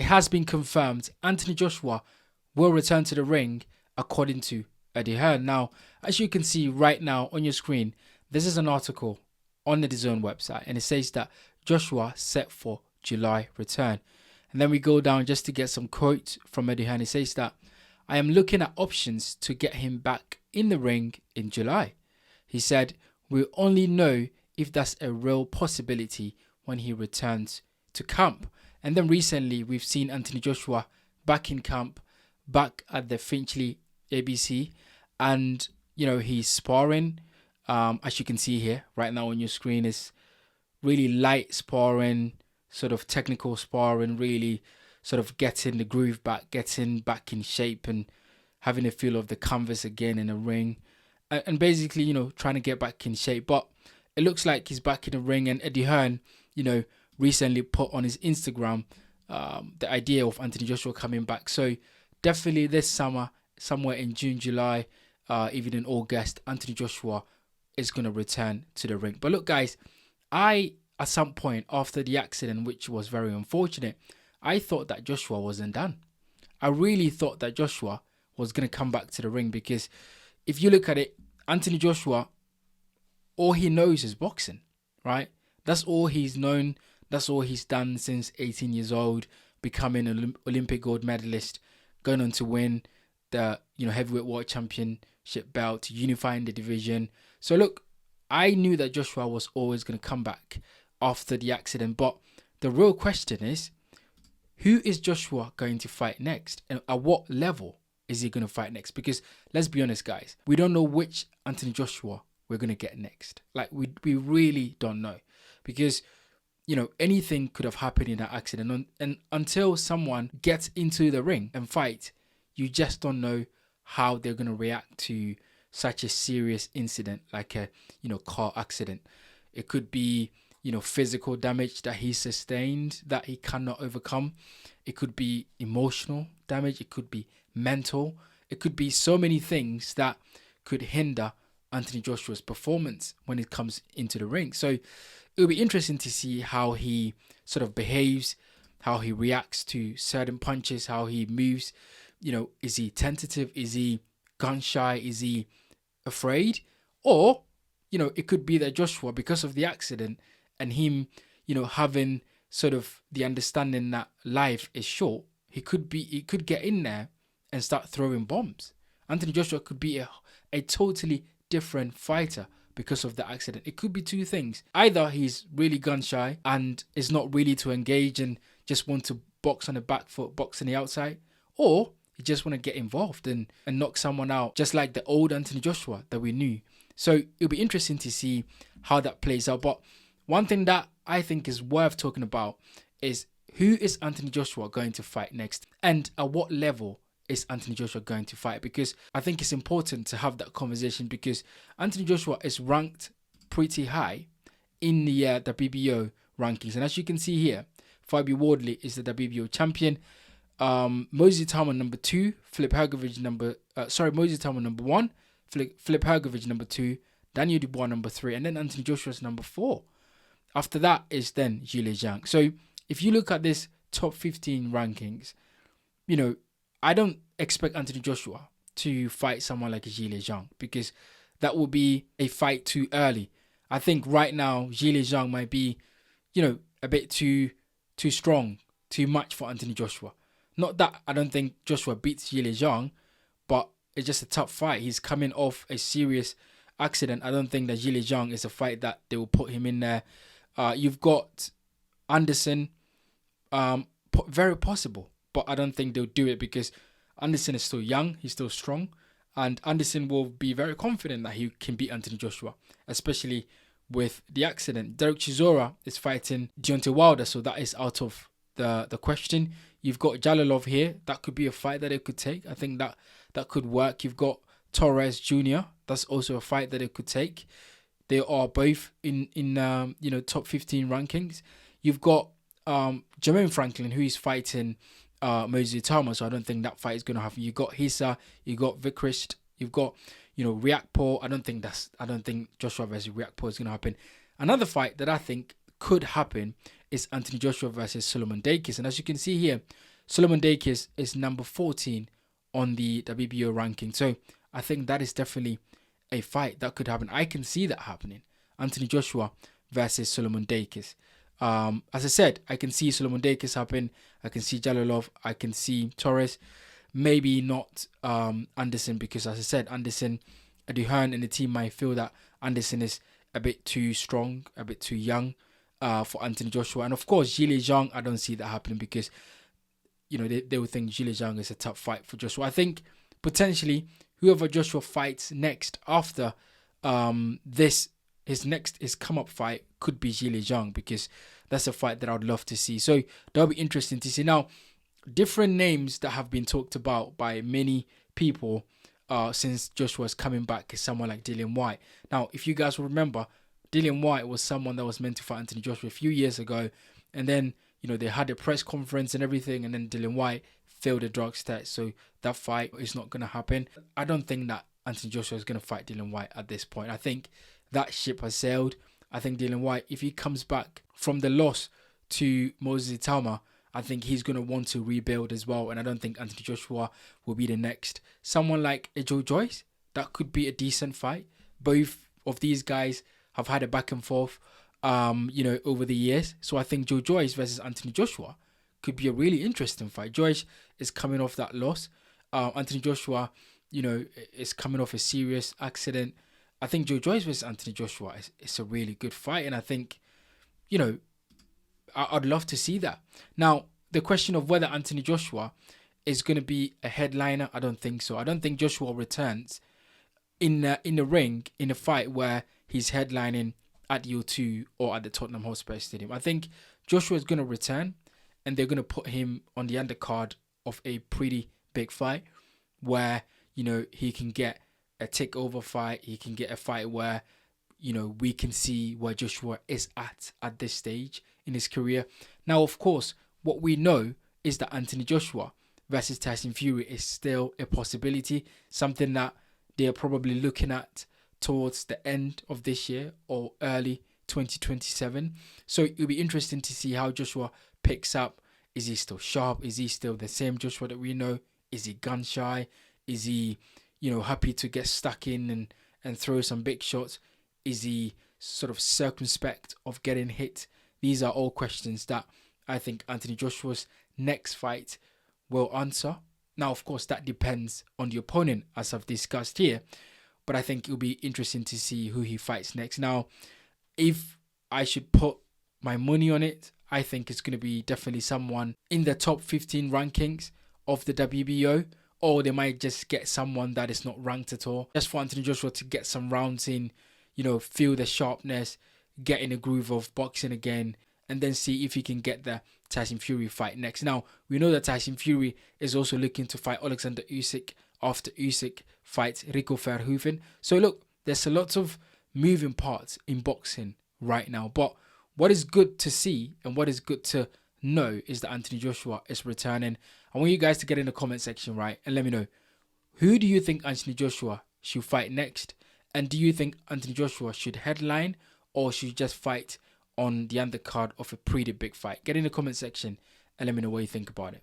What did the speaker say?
it has been confirmed Anthony Joshua will return to the ring according to Eddie Hearn. Now, as you can see right now on your screen, this is an article on the DAZN website, and it says that Joshua set for July return. And then we go down just to get some quotes from Eddie Hearn. It says that I am looking at options to get him back in the ring in July. He said, we'll only know if that's a real possibility when he returns to camp. And then recently we've seen Anthony Joshua back in camp, back at the Finchley ABC, and he's sparring. As you can see here right now on your screen, is really light sparring, sort of technical sparring, really sort of getting the groove back, getting back in shape and having a feel of the canvas again in a ring, and basically trying to get back in shape. But it looks like he's back in the ring, and Eddie Hearn recently put on his Instagram the idea of Anthony Joshua coming back. So definitely this summer, somewhere in June, July, even in August, Anthony Joshua is going to return to the ring. But look guys, at some point after the accident, which was very unfortunate, I thought that Joshua wasn't done. I really thought that Joshua was going to come back to the ring, because if you look at it, Anthony Joshua, all he knows is boxing, right? That's all he's known. That's all he's done since 18 years old, becoming an Olympic gold medalist, going on to win the heavyweight world championship belt, unifying the division. So look, I knew that Joshua was always going to come back after the accident. But the real question is, who is Joshua going to fight next? And at what level is he going to fight next? Because let's be honest, guys, we don't know which Anthony Joshua we're going to get next. Like, we really don't know. Because, anything could have happened in that accident. And until someone gets into the ring and fight, you just don't know how they're going to react to such a serious incident like a, car accident. It could be, physical damage that he sustained that he cannot overcome. It could be emotional damage. It could be mental. It could be so many things that could hinder Anthony Joshua's performance when it comes into the ring. So it'll be interesting to see how he sort of behaves, how he reacts to certain punches, how he moves. Is he tentative? Is he gun shy? Is he afraid? Or, it could be that Joshua, because of the accident and him, having sort of the understanding that life is short, he could get in there and start throwing bombs. Anthony Joshua could be a totally different fighter because of the accident. It could be two things. Either he's really gun shy and is not really to engage and just want to box on the back foot, box on the outside, or he just want to get involved and knock someone out, just like the old Anthony Joshua that we knew. So it'll be interesting to see how that plays out. But one thing that I think is worth talking about is, who is Anthony Joshua going to fight next? And at what level is Anthony Joshua going to fight? Because I think it's important to have that conversation, because Anthony Joshua is ranked pretty high in the WBO rankings. And as you can see here, Fabi Wardley is the WBO champion. Mosey Talman number 2, Mosey Talman number 1, Filip Hrgovic number 2, Daniel Dubois number 3, and then Anthony Joshua's number 4. After that is then Zhilei Zhang. So if you look at this top 15 rankings, I don't expect Anthony Joshua to fight someone like Zhilei Zhang, because that will be a fight too early. I think right now Zhilei Zhang might be, a bit too strong, too much for Anthony Joshua. Not that I don't think Joshua beats Zhilei Zhang, but it's just a tough fight. He's coming off a serious accident. I don't think that Zhilei Zhang is a fight that they will put him in there. You've got Anderson, very possible, but I don't think they'll do it, because Anderson is still young, he's still strong, and Anderson will be very confident that he can beat Anthony Joshua, especially with the accident. Derek Chisora is fighting Deontay Wilder, so that is out of the question. You've got Jalilov here. That could be a fight that they could take. I think that could work. You've got Torres Jr. That's also a fight that they could take. They are both in top 15 rankings. You've got Jermaine Franklin, who is fighting Mosey Talman, so I don't think that fight is going to happen. You got Hisa, you got Vikrist, you've got Riakpo. I don't think Joshua versus Riakpo is going to happen. Another fight that I think could happen is Anthony Joshua versus Solomon Dakis. And as you can see here, Solomon Dakis is number 14 on the WBO ranking. So I think that is definitely a fight that could happen. I can see that happening. Anthony Joshua versus Solomon Dakis. As I said, I can see Solomon Dakis happen. I can see Jalolov. I can see Torres. Maybe not Anderson, because as I said, Anderson, Eddie Hearn and the team might feel that Anderson is a bit too strong, a bit too young for Anthony Joshua. And of course, Zhile Zhang, I don't see that happening because, they would think Zhile Zhang is a tough fight for Joshua. I think potentially whoever Joshua fights next after his come up fight could be Zhile Zhang, because that's a fight that I would love to see. So that'll be interesting to see. Now, different names that have been talked about by many people since Joshua's coming back is someone like Dillian Whyte. Now, if you guys will remember, Dillian Whyte was someone that was meant to fight Anthony Joshua a few years ago, and then they had a press conference and everything, and then Dillian Whyte failed the drugs test, so that fight is not going to happen. I don't think that Anthony Joshua is going to fight Dillian Whyte at this point. I think that ship has sailed. I think Dillian Whyte, if he comes back from the loss to Moses Itauma, I think he's going to want to rebuild as well, and I don't think Anthony Joshua will be the next. Someone like Joe Joyce, that could be a decent fight. Both of these guys have had a back and forth over the years. So I think Joe Joyce versus Anthony Joshua could be a really interesting fight. Joyce is coming off that loss. Anthony Joshua, is coming off a serious accident. I think Joe Joyce versus Anthony Joshua is a really good fight. And I think, I'd love to see that. Now, the question of whether Anthony Joshua is going to be a headliner, I don't think so. I don't think Joshua returns in the ring in a fight where he's headlining at the O2 or at the Tottenham Hotspur Stadium. I think Joshua is going to return, and they're going to put him on the undercard of a pretty big fight where, he can get a takeover fight. He can get a fight where, we can see where Joshua is at this stage in his career. Now, of course, what we know is that Anthony Joshua versus Tyson Fury is still a possibility, something that they are probably looking at towards the end of this year or early 2027. So it'll be interesting to see how Joshua picks up. Is he still sharp? Is he still the same Joshua that we know? Is he gun shy? Is he, happy to get stuck in and throw some big shots? Is he sort of circumspect of getting hit? These are all questions that I think Anthony Joshua's next fight will answer. Now, of course, that depends on the opponent, as I've discussed here. But I think it'll be interesting to see who he fights next. Now, if I should put my money on it, I think it's going to be definitely someone in the top 15 rankings of the WBO. Or they might just get someone that is not ranked at all, just for Anthony Joshua to get some rounds in, feel the sharpness, get in a groove of boxing again, and then see if he can get the Tyson Fury fight next. Now, we know that Tyson Fury is also looking to fight Alexander Usyk after Usyk fights Rico Verhoeven. So look, there's a lot of moving parts in boxing right now. But what is good to see and what is good to know is that Anthony Joshua is returning. I want you guys to get in the comment section, right, and let me know, who do you think Anthony Joshua should fight next? And do you think Anthony Joshua should headline or should just fight on the undercard of a pretty big fight? Get in the comment section and let me know what you think about it.